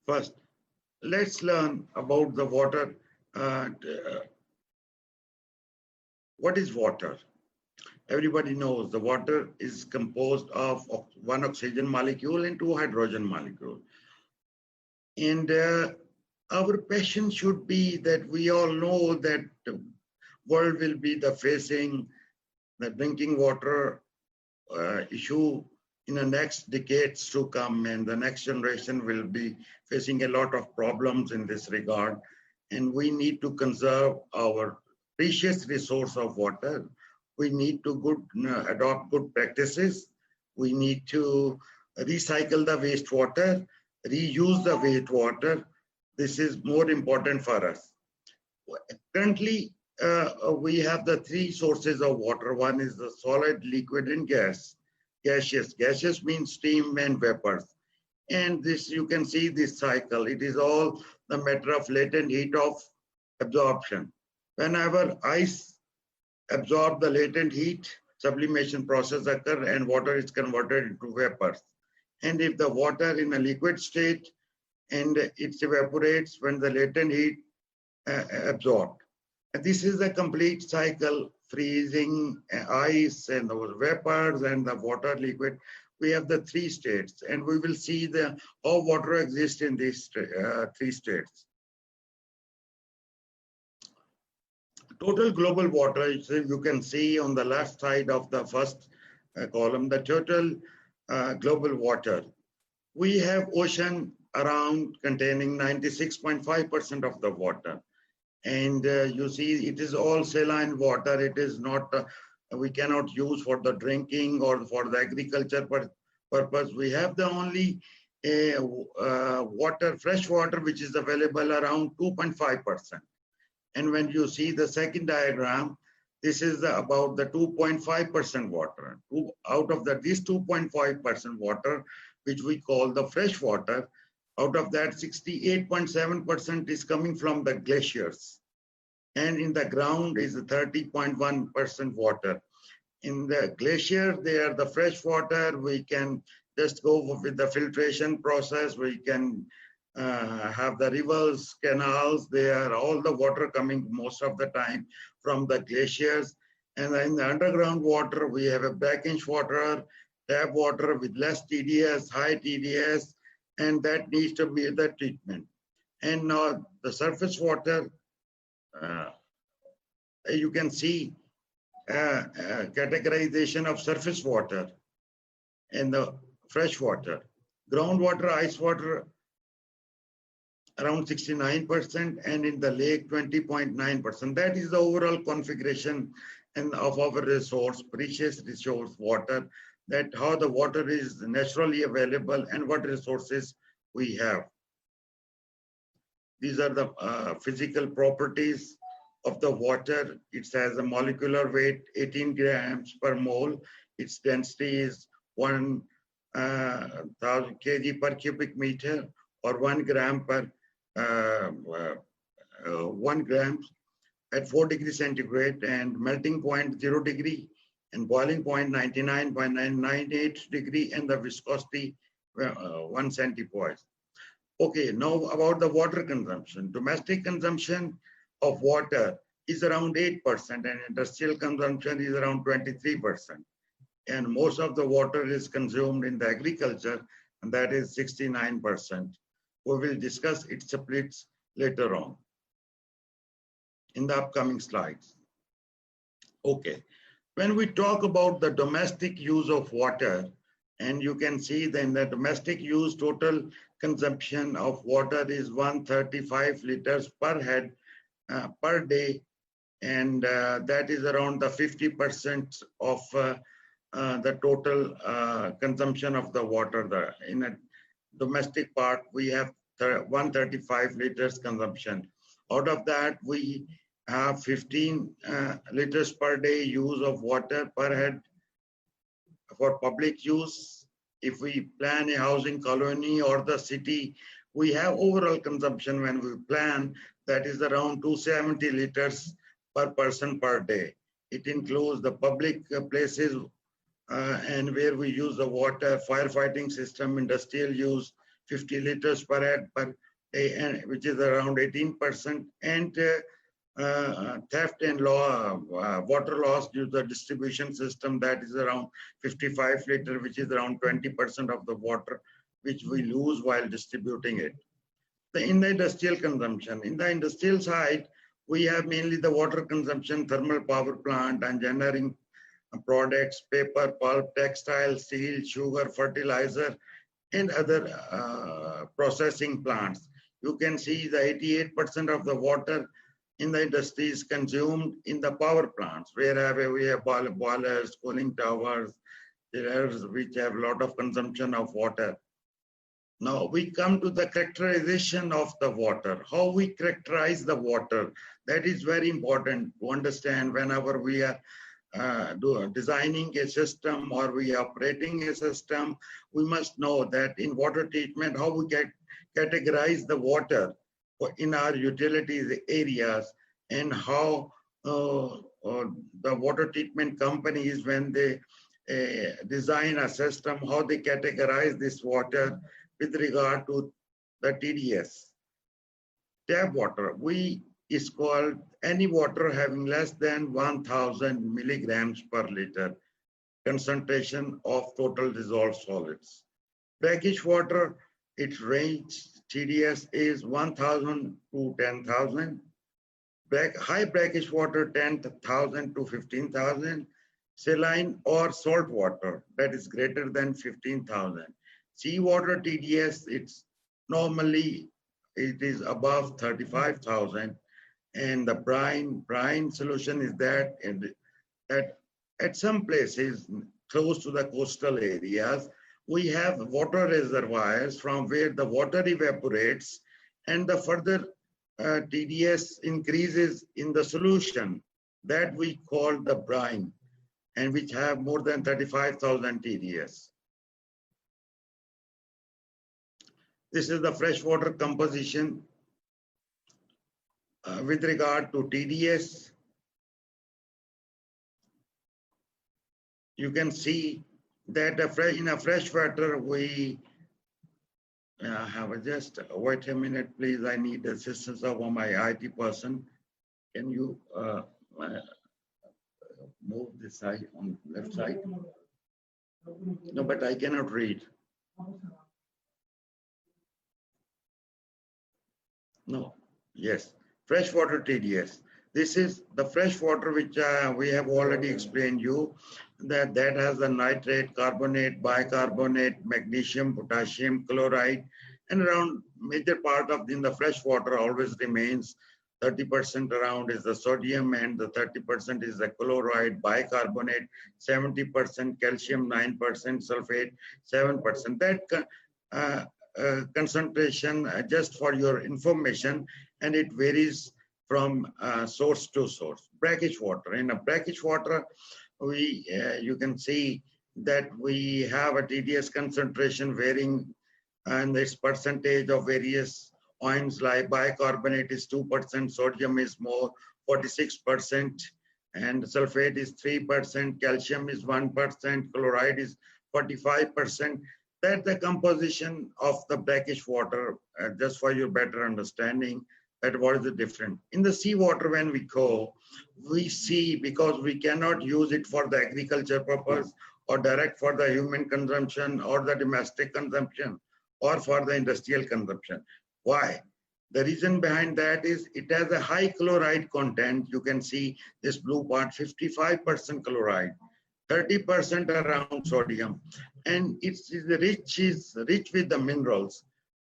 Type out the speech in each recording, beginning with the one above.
First, let's learn about the water. Uh, what is water? Everybody knows the water is composed of one oxygen molecule and two hydrogen molecule. And our passion should be that we all know that the world will be facing the drinking water issue in the next decades to come, and the next generation will be facing a lot of problems in this regard. And we need to conserve our precious resource of water. We need to adopt good practices. We need to recycle the wastewater, reuse the wastewater. This is more important for us. Currently, we have the three sources of water. One is the solid, liquid, and gaseous. Gaseous means steam and vapors. And this, you can see this cycle. It is all the matter of latent heat of absorption. Whenever ice absorb the latent heat, sublimation process occur and water is converted into vapors. And if the water in a liquid state and it evaporates when the latent heat absorbed. And this is a complete cycle, freezing, ice, and those vapors and the water liquid. We have the three states, and we will see how water exists in these three states. Total global water, you can see on the left side of the first column, the total global water. We have ocean around containing 96.5% of the water. And you see, it is all saline water. It is not, we cannot use for the drinking or for the agriculture purpose. We have the only water, fresh water, which is available around 2.5%. And when you see the second diagram, this is about the 2.5% water. Out of this 2.5% water, which we call the fresh water, out of that 68.7% is coming from the glaciers. And in the ground is 30.1% water. In the glacier, they are the fresh water. We can just go with the filtration process. We can have the rivers, canals, they are all the water coming most of the time from the glaciers. And in the underground water, we have a brackish water, tap water with less TDS, high TDS, and that needs to be the treatment. And now the surface water, you can see categorization of surface water and the fresh water. Groundwater, ice water, around 69%, and in the lake 20.9%. That is the overall configuration and of our resource, precious resource water, that how the water is naturally available and what resources we have. These are the physical properties of the water. It has a molecular weight 18 grams per mole. Its density is 1,000 kg per cubic meter, or 1 gram per 1 gram at 4 degrees centigrade, and melting point 0 degree, and boiling point 99.998 degree, and the viscosity 1 centipoise. Okay, now about the water consumption. Domestic consumption of water is around 8%, and industrial consumption is around 23%. And most of the water is consumed in the agriculture, and that is 69%. We will discuss its splits later on in the upcoming slides. Okay, when we talk about the domestic use of water, and you can see that in the domestic use, total consumption of water is 135 liters per head per day, and that is around the 50% of the total consumption of the water. In a domestic part, we have 135 liters consumption. Out of that, we have 15 liters per day use of water per head for public use. If we plan a housing colony or the city, we have overall consumption when we plan, that is around 270 liters per person per day. It includes the public places and where we use the water, firefighting system, industrial use, 50 liters per head per day, and which is around 18%, and theft and water loss due to the distribution system, that is around 55 liter, which is around 20% of the water which we lose while distributing it. In the industrial consumption, in the industrial side, we have mainly the water consumption, thermal power plant, engineering products, paper, pulp, textile, steel, sugar, fertilizer, and other processing plants. You can see the 88% of the water in the industry is consumed in the power plants, where we have boilers, cooling towers, which have a lot of consumption of water. Now we come to the characterization of the water. How we characterize the water, that is very important to understand whenever we are designing a system or we are operating a system. We must know that in water treatment, how we categorize the water in our utilities areas, and how the water treatment companies, when they design a system, how they categorize this water with regard to the TDS. Tap water, is called any water having less than 1000 milligrams per liter concentration of total dissolved solids. Brackish water, its range TDS is 1000 to 10,000. High brackish water 10,000 to 15,000. Saline or salt water, that is greater than 15,000. Seawater TDS, it's normally it is above 35,000, and the brine solution is that at some places close to the coastal areas, we have water reservoirs from where the water evaporates, and the further TDS increases in the solution, that we call the brine, and which have more than 35,000 TDS. This is the freshwater composition with regard to TDS. You can see that in a freshwater, we have just, wait a minute, please. I need assistance of my IT person. Can you move this side on left side? No, but I cannot read. No, yes, freshwater TDS. This is the freshwater which we have already explained you, that has the nitrate, carbonate, bicarbonate, magnesium, potassium, chloride, and around major part of in the freshwater always remains 30% around is the sodium, and the 30% is the chloride, bicarbonate, 70% calcium, 9% sulfate, 7%. That concentration, just for your information, and it varies from source to source. Brackish water. In a brackish water, you can see that we have a TDS concentration varying, and its percentage of various ions, like bicarbonate is 2%, sodium is more 46%, and sulfate is 3%, calcium is 1%, chloride is 45%. That's the composition of the brackish water, just for your better understanding that what is the difference. In the seawater, when we go, we see, because we cannot use it for the agriculture purpose or direct for the human consumption or the domestic consumption or for the industrial consumption. Why? The reason behind that is it has a high chloride content. You can see this blue part, 55% chloride, 30% around sodium, and it's rich with the minerals.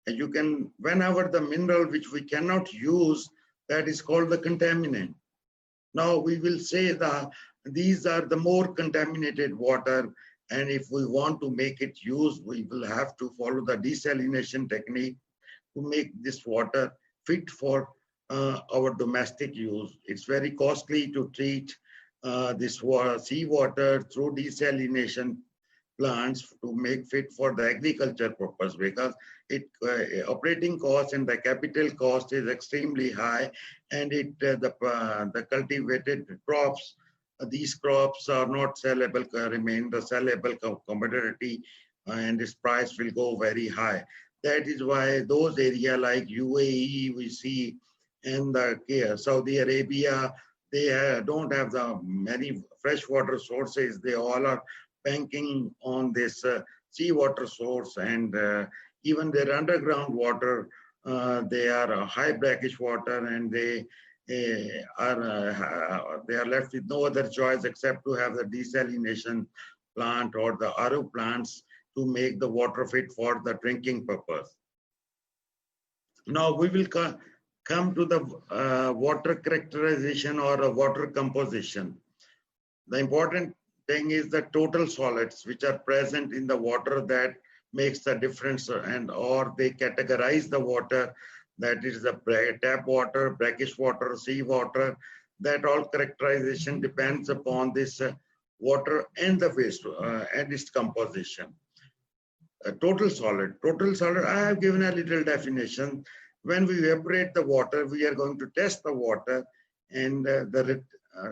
And you can, whenever the mineral which we cannot use, that is called the contaminant. Now we will say that these are the more contaminated water, and if we want to make it use, we will have to follow the desalination technique to make this water fit for our domestic use. It's very costly to treat this seawater through desalination plants to make fit for the agriculture purpose, because operating cost and the capital cost is extremely high, and the cultivated crops, these crops are not sellable, remain the sellable commodity, and its price will go very high. That is why those areas like UAE we see, and Saudi Arabia, they don't have the many freshwater sources. They all are banking on this seawater source, and even their underground water, they are high brackish water, and they are left with no other choice except to have the desalination plant or the RO plants to make the water fit for the drinking purpose. Now we will come to the water characterization or water composition. The important thing is the total solids which are present in the water that makes the difference, and or they categorize the water, that is the tap water, brackish water, sea water. That all characterization depends upon this water and the waste and its composition. Total solid. Total solid, I have given a little definition. When we evaporate the water, we are going to test the water, and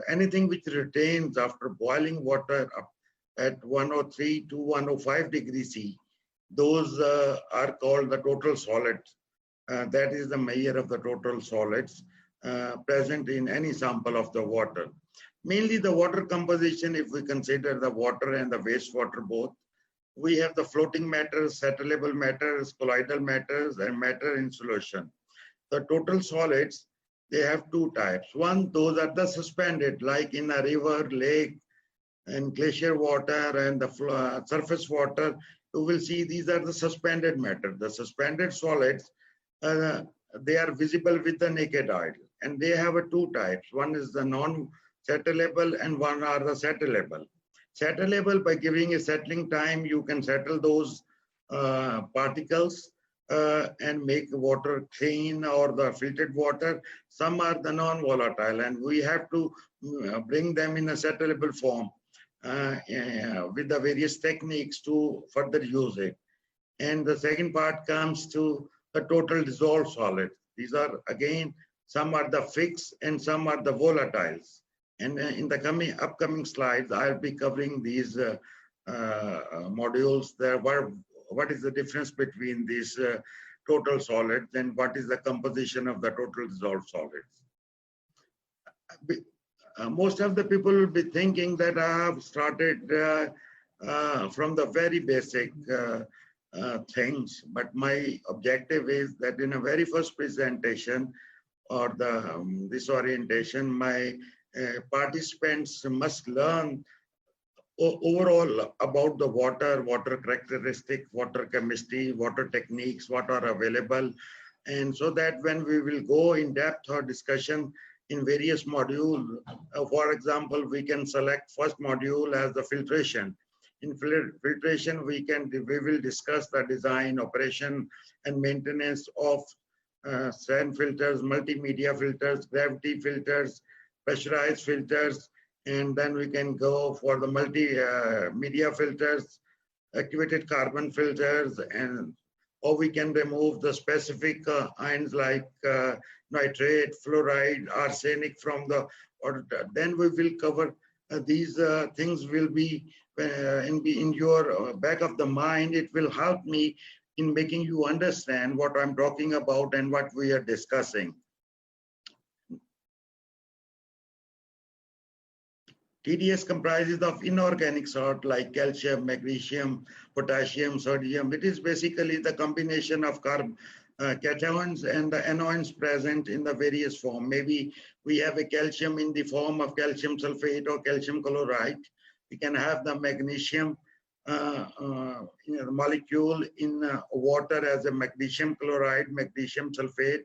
anything which retains after boiling water up at 103 to 105 degrees C, those are called the total solids. That is the measure of the total solids present in any sample of the water. Mainly the water composition, if we consider the water and the wastewater both, we have the floating matters, settlable matters, colloidal matters, and matter in solution. The total solids, they have two types. One, those are the suspended, like in a river, lake, and glacier water, and the surface water. You will see these are the suspended matter. The suspended solids, they are visible with the naked eye, and they have two types. One is the non-settlable, and one are the settlable. Settlable, by giving a settling time, you can settle those particles and make water clean or the filtered water. Some are the non-volatile, and we have to bring them in a settlable form with the various techniques to further use it. And the second part comes to the total dissolved solid. These are, again, some are the fixed and some are the volatiles. And in the upcoming slides, I'll be covering these modules. What is the difference between these total solids, and what is the composition of the total dissolved solids? Most of the people will be thinking that I have started from the very basic things, but my objective is that in a very first presentation or this orientation, my participants must learn overall about the water characteristic, water chemistry, water techniques, what are available. And so that when we will go in depth or discussion in various modules, for example, we can select first module as the filtration. In filtration, we will discuss the design, operation, and maintenance of sand filters, multimedia filters, gravity filters, pressurized filters, and then we can go for the multimedia filters, activated carbon filters, and or we can remove the specific ions like nitrate, fluoride, arsenic from the water. Then we will cover these things will be in your back of the mind. It will help me in making you understand what I'm talking about and what we are discussing. TDS comprises of inorganic salt like calcium, magnesium, potassium, sodium. It is basically the combination of cations and the anions present in the various form. Maybe we have a calcium in the form of calcium sulfate or calcium chloride. We can have the magnesium molecule in water as a magnesium chloride, magnesium sulfate.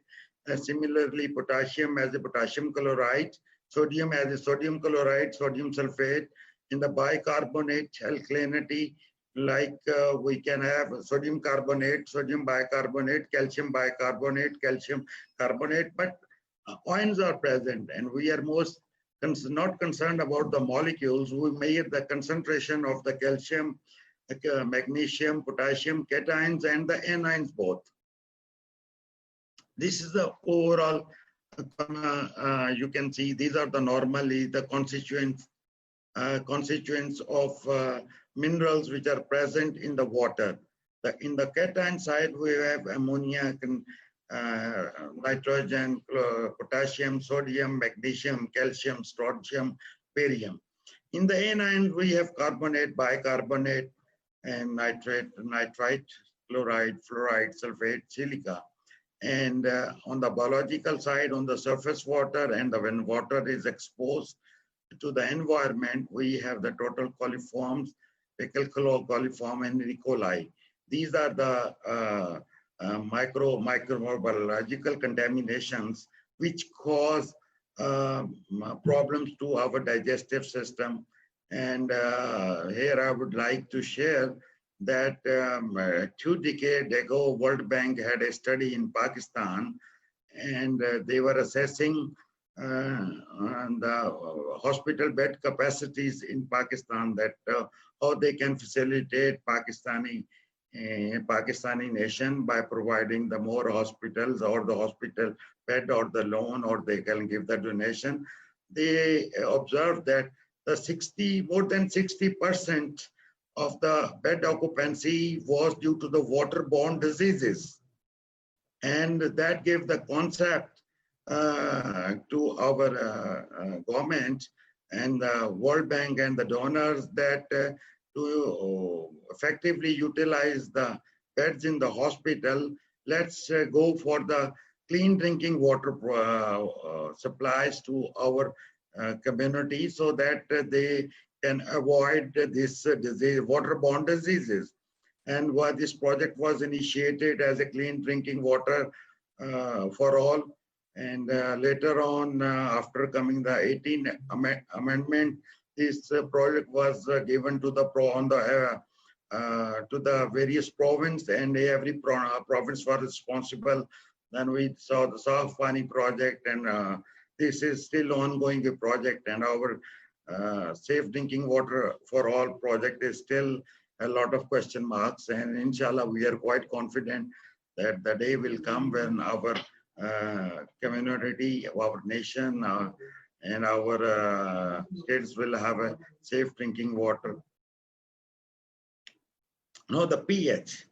Similarly, potassium as a potassium chloride. Sodium as a sodium chloride, sodium sulfate. In the bicarbonate alkalinity, like we can have sodium carbonate, sodium bicarbonate, calcium bicarbonate, calcium carbonate, but ions are present, and we are not concerned about the molecules. We measure the concentration of the calcium, magnesium, potassium, cations, and the anions both. This is the overall. You can see these are the normally the constituents of minerals which are present in the water. In the cation side, we have ammonia, uh, nitrogen, potassium, sodium, magnesium, calcium, strontium, barium. In the anion, we have carbonate, bicarbonate, and nitrate, nitrite, chloride, fluoride, sulfate, silica. And on the biological side, on the surface water, and when water is exposed to the environment, we have the total coliforms, fecal coliform, and E. coli. These are the microbiological contaminations which cause problems to our digestive system. And here I would like to share that 2 decades ago, World Bank had a study in Pakistan, and they were assessing the hospital bed capacities in Pakistan, that how they can facilitate Pakistani nation by providing the more hospitals or the hospital bed or the loan, or they can give the donation. They observed that more than 60% of the bed occupancy was due to the waterborne diseases. And that gave the concept to our government and the World Bank and the donors that to effectively utilize the beds in the hospital, let's go for the clean drinking water supplies to our community, so that they can avoid this disease, waterborne diseases. And why this project was initiated as a clean drinking water for all. And later on, after coming the 18th amendment, this project was given to the to the various province, and every province was responsible. Then we saw the Saaf Pani project, and this is still ongoing a project. And our safe drinking water for all project is still a lot of question marks. And inshallah, we are quite confident that the day will come when our community, our nation, and our states will have a safe drinking water. Now the pH.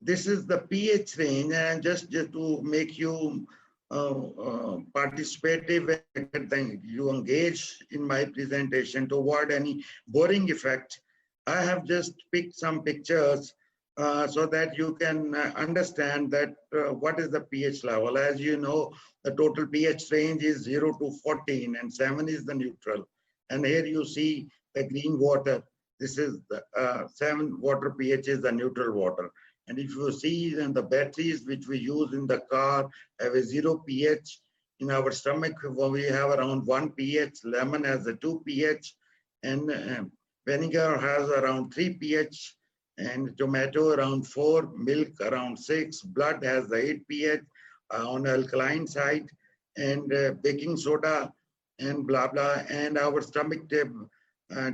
This is the pH range, and just to make you participative and you engage in my presentation to avoid any boring effect, I have just picked some pictures so that you can understand that what is the pH level. As you know, the total pH range is 0 to 14, and 7 is the neutral. And here you see the green water. This is the 7 water pH is the neutral water. And if you see then the batteries which we use in the car have a 0 pH. In our stomach, we have around 1 pH. Lemon has a 2 pH, and vinegar has around 3 pH, and tomato around 4, milk around 6, blood has the 8 pH on alkaline side, and baking soda and blah blah, and our stomach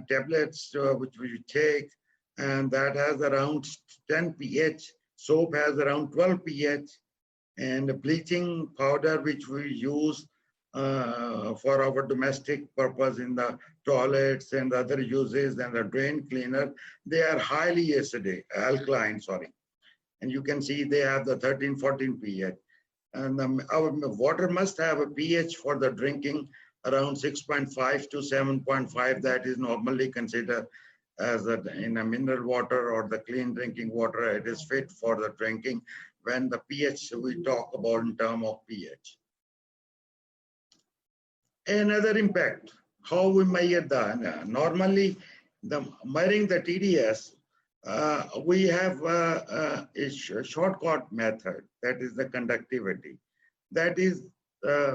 tablets which we take, and that has around 10 pH. Soap has around 12 pH, and bleaching powder which we use for our domestic purpose in the toilets and other uses, and the drain cleaner, they are highly acidic, alkaline, sorry. And you can see they have the 13, 14 pH. And our water must have a pH for the drinking around 6.5 to 7.5. That is normally considered as in a mineral water or the clean drinking water. It is fit for the drinking when the pH we talk about in terms of pH. Another impact, how we measure the, normally the measuring the TDS, we have a shortcut method, that is the conductivity. That is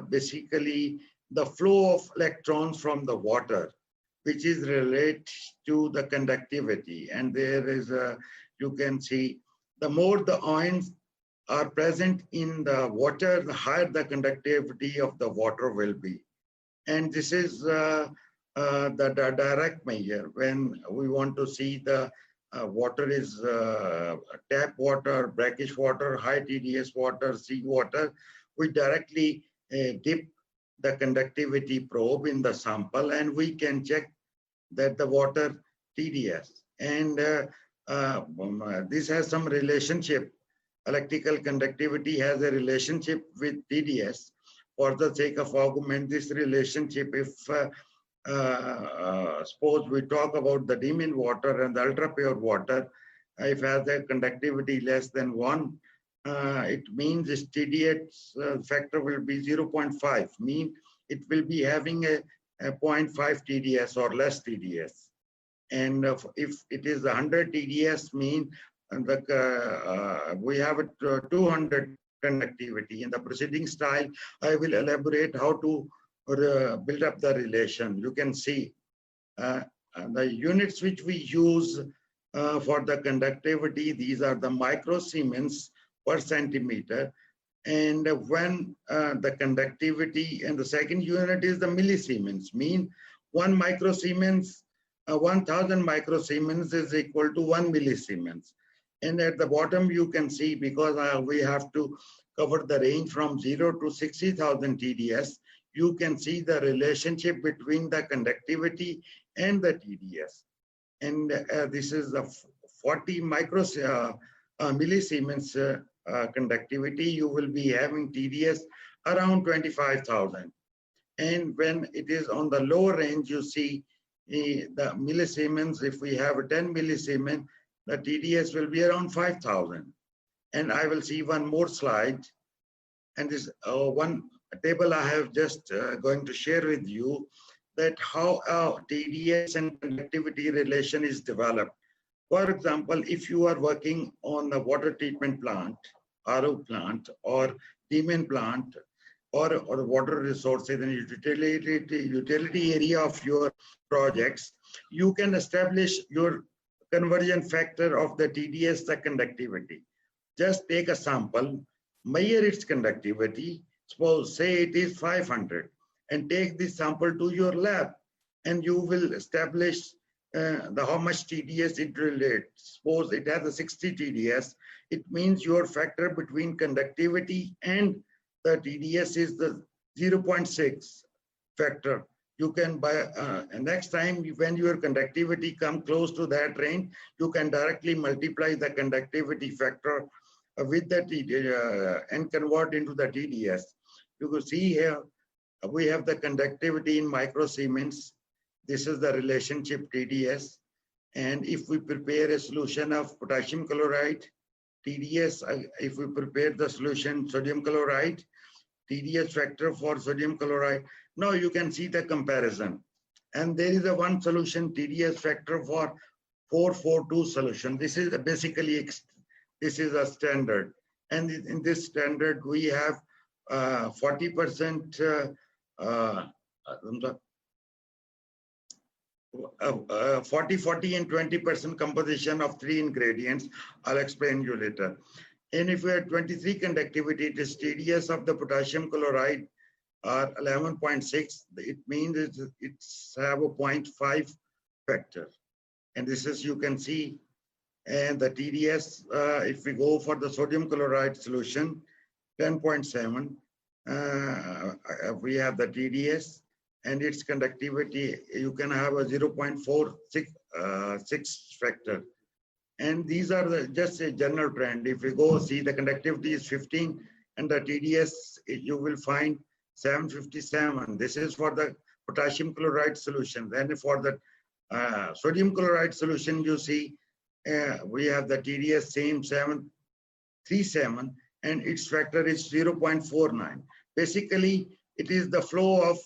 basically the flow of electrons from the water, which is related to the conductivity. And there is a, you can see, the more the ions are present in the water, the higher the conductivity of the water will be. And this is the direct measure. When we want to see the water is tap water, brackish water, high TDS water, sea water, we directly dip the conductivity probe in the sample, and we can check that the water TDS. And this has some relationship. Electrical conductivity has a relationship with TDS. For the sake of argument, this relationship, if suppose we talk about the dim water and the ultra pure water, if has a conductivity less than 1, it means its TDS factor will be 0.5, mean it will be having a 0.5 TDS or less TDS. And if it is 100 TDS, mean we have a 200 conductivity. In the preceding style, I will elaborate how to build up the relation. You can see the units which we use for the conductivity, these are the microsiemens per centimeter. And when the conductivity, and the second unit is the millisiemens, mean 1 microsiemens, 1000 microsiemens is equal to 1 millisiemens. And at the bottom, you can see, because we have to cover the range from 0 to 60,000 TDS, you can see the relationship between the conductivity and the TDS. And this is the 40 millisiemens conductivity. You will be having TDS around 25,000. And when it is on the lower range, you see the millisiemens. If we have a 10 millisiemens, the TDS will be around 5,000. And I will see one more slide. And this one table I have just going to share with you, that how TDS and conductivity relation is developed. For example, if you are working on the water treatment plant, RO plant, or demon plant, or water resources in utility area of your projects, you can establish your conversion factor of the TDS, the conductivity. Just take a sample, measure its conductivity, suppose say it is 500, and take this sample to your lab, and you will establish how much TDS it relates. Suppose it has a 60 TDS, it means your factor between conductivity and the TDS is the 0.6 factor. You can next time when your conductivity come close to that range, you can directly multiply the conductivity factor with the and convert into the TDS. You can see here we have the conductivity in microsiemens. This is the relationship TDS. And if we prepare a solution of potassium chloride, TDS, if we prepare the solution sodium chloride, TDS factor for sodium chloride, now you can see the comparison. And there is a one solution TDS factor for 442 solution. This is basically, this is a standard. And in this standard, we have 40%, 40 and 20% composition of 3 ingredients. I'll explain you later. And if we have 23 conductivity, it is TDS of the potassium chloride are 11.6. It means it's have a 0.5 factor. And this is, you can see, and the TDS, if we go for the sodium chloride solution, 10.7, we have the TDS. And its conductivity, you can have a 0.46 factor. And these are just a general trend. If you go see the conductivity is 15 and the TDS, you will find 757. This is for the potassium chloride solution. Then for the sodium chloride solution, you see we have the TDS same 737 and its factor is 0.49. Basically, it is the flow of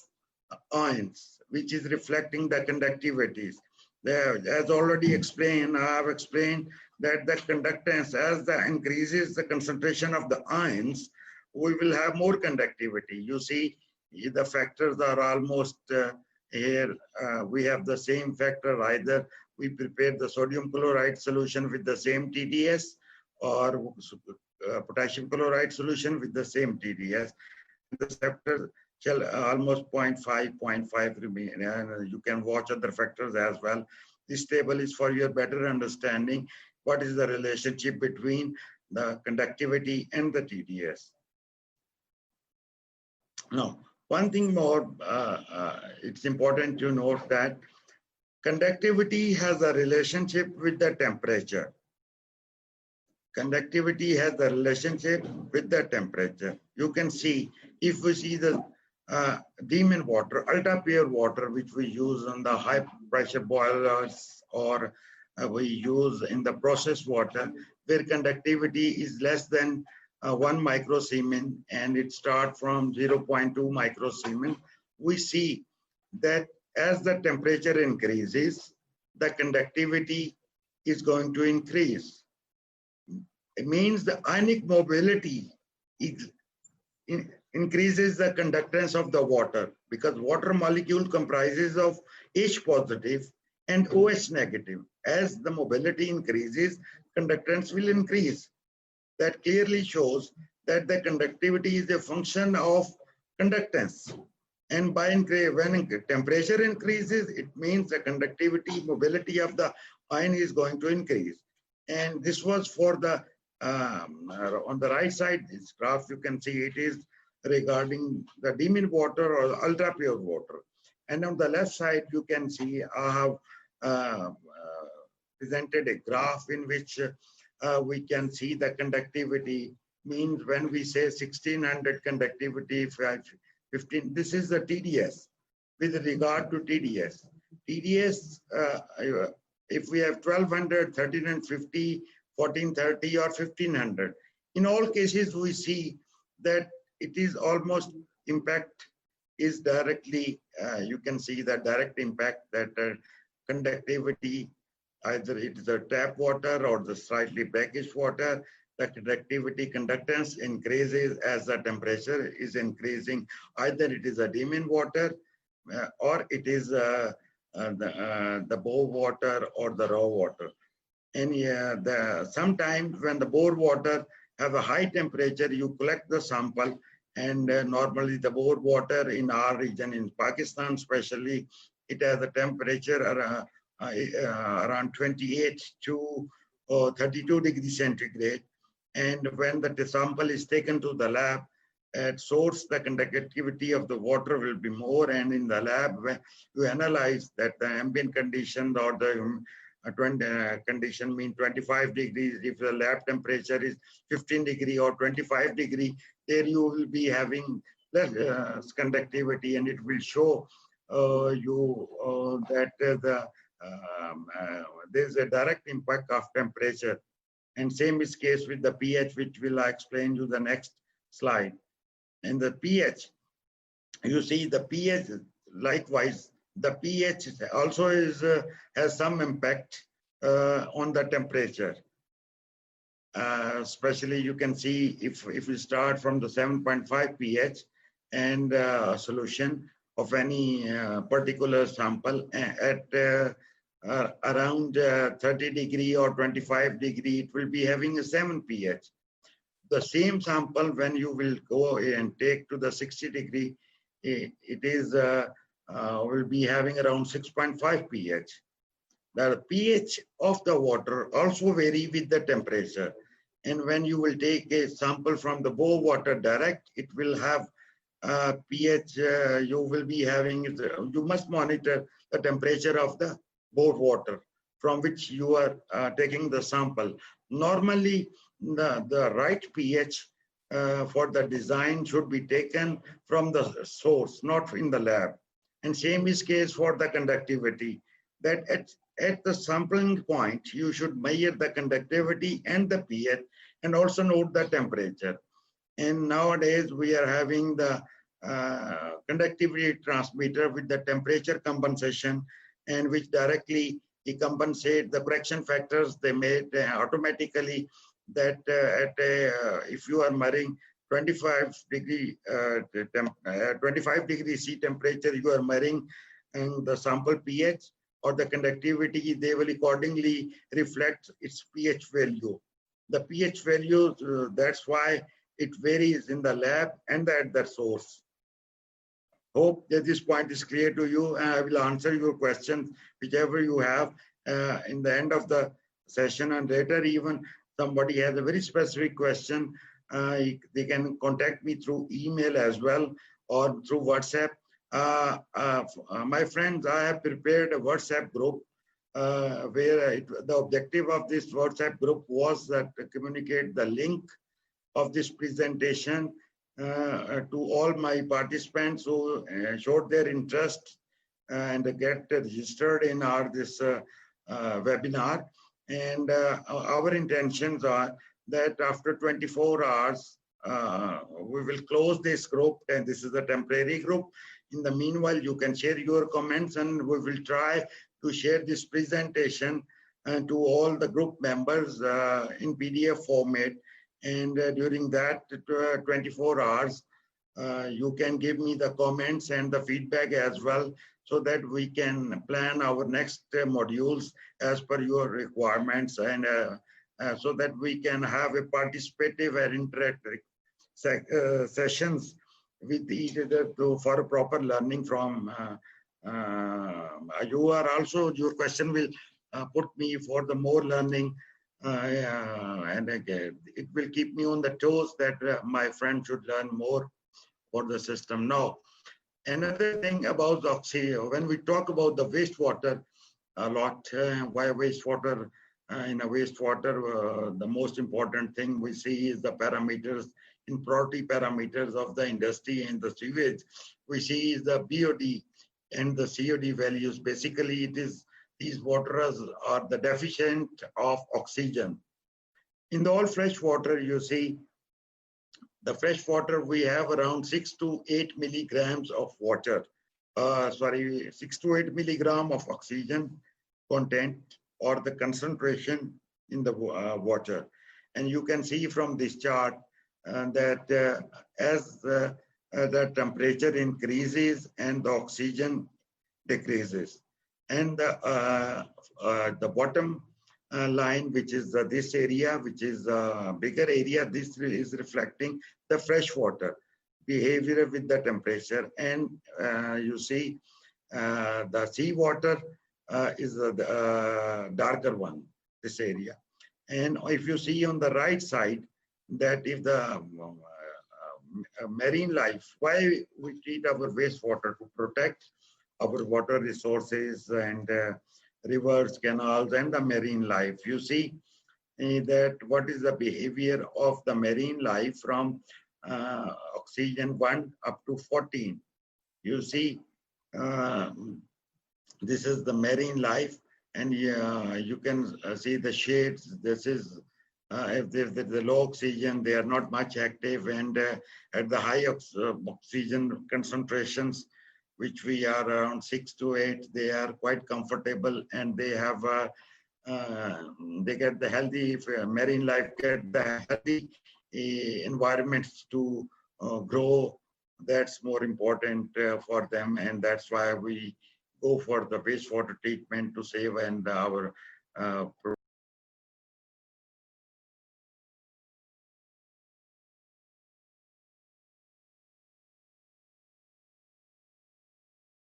ions, which is reflecting the conductivities. As already explained, I have explained that the conductance, as the increases the concentration of the ions, we will have more conductivity. You see, the factors are almost here. We have the same factor. Either we prepare the sodium chloride solution with the same TDS, or potassium chloride solution with the same TDS. The factor shall almost 0.5 remain, and you can watch other factors as well. This table is for your better understanding what is the relationship between the conductivity and the TDS. Now, one thing more, it's important to note that Conductivity has a relationship with the temperature. Conductivity has a relationship with the temperature. You can see, if we see the demon water, ultra pure water, which we use on the high pressure boilers, or we use in the processed water, where conductivity is less than 1 microsiemens, and it starts from 0.2 microsiemens, we see that as the temperature increases, the conductivity is going to increase. It means the ionic mobility increases the conductance of the water, because water molecule comprises of H positive and OH negative. As the mobility increases, conductance will increase. That clearly shows that the conductivity is a function of conductance. And when temperature increases, it means the conductivity, mobility of the ion is going to increase. And this was for the, on the right side, this graph, you can see it is regarding the demon water or ultra pure water. And on the left side, you can see I have presented a graph in which we can see the conductivity. Means when we say 1600 conductivity, 15, this is the TDS. With regard to TDS, if we have 1200, 1350, 1430 or 1500, in all cases we see that it is almost impact is directly, you can see the direct impact that conductivity, either it is a tap water or the slightly brackish water, the conductivity conductance increases as the temperature is increasing. Either it is a demon water or it is the bore water or the raw water. And sometimes when the bore water have a high temperature, you collect the sample, and normally the bore water in our region, in Pakistan especially, it has a temperature around 28 to 32 degrees centigrade. And when the sample is taken to the lab, at source, the conductivity of the water will be more, and in the lab, when you analyze that the ambient condition or the condition mean 25 degrees, if the lab temperature is 15 degree or 25 degree, there you will be having less conductivity, and it will show you that there's a direct impact of temperature. And same is case with the pH, which will explain you the next slide. And the pH, you see the pH, likewise, the pH also is has some impact on the temperature. Especially you can see if we start from the 7.5 pH and solution of any particular sample at around 30 degree or 25 degree, it will be having a 7 pH. The same sample, when you will go and take to the 60 degree, it is will be having around 6.5 pH. The pH of the water also vary with the temperature. And when you will take a sample from the bore water direct, it will have pH, you will be having, you must monitor the temperature of the bore water from which you are taking the sample. Normally, the right pH for the design should be taken from the source, not in the lab. And same is case for the conductivity, that at the sampling point, you should measure the conductivity and the pH and also note the temperature. And nowadays we are having the conductivity transmitter with the temperature compensation, and which directly compensate the correction factors they made automatically, that if you are measuring 25 degree C temperature, you are measuring and the sample pH or the conductivity, they will accordingly reflect its pH value. The pH value, that's why it varies in the lab and at the source. Hope that this point is clear to you, and I will answer your questions, whichever you have in the end of the session, and later even somebody has a very specific question, they can contact me through email as well or through WhatsApp. My friends, I have prepared a WhatsApp group where the objective of this WhatsApp group was that to communicate the link of this presentation to all my participants who showed their interest and get registered in our this webinar. And our intentions are that after 24 hours, we will close this group, and this is a temporary group. In the meanwhile, you can share your comments, and we will try to share this presentation to all the group members in PDF format. And during that 24 hours, you can give me the comments and the feedback as well, so that we can plan our next modules as per your requirements, and so that we can have a participative and interactive sessions with each other for proper learning from you are also, your question will put me for the more learning, and it will keep me on the toes that my friend should learn more for the system. Now, another thing about the oxygen, when we talk about the wastewater a lot, why wastewater, in a wastewater, the most important thing we see is the parameters, impurity parameters of the industry and the sewage. We see is the BOD and the COD values. Basically, it is these waters are the deficient of oxygen. In the all fresh water, you see the fresh water, we have around 6 to 8 milligrams of water, 6 to 8 milligram of oxygen content or the concentration in the water. And you can see from this chart that as the temperature increases and the oxygen decreases, and the bottom line, which is this area, which is a bigger area, this is reflecting the fresh water behavior with the temperature. And you see the seawater is the darker one, this area. And if you see on the right side, that if the marine life, why we treat our wastewater to protect our water resources and rivers, canals, and the marine life. You see that what is the behavior of the marine life from oxygen 1 up to 14. You see, this is the marine life, and you can see the shades. This is if there's the low oxygen, they are not much active, and at the high oxygen concentrations, which we are around 6 to 8, they are quite comfortable, and they have they get the healthy marine life, get the healthy environments to grow. That's more important for them, and that's why we go for the wastewater treatment to save and our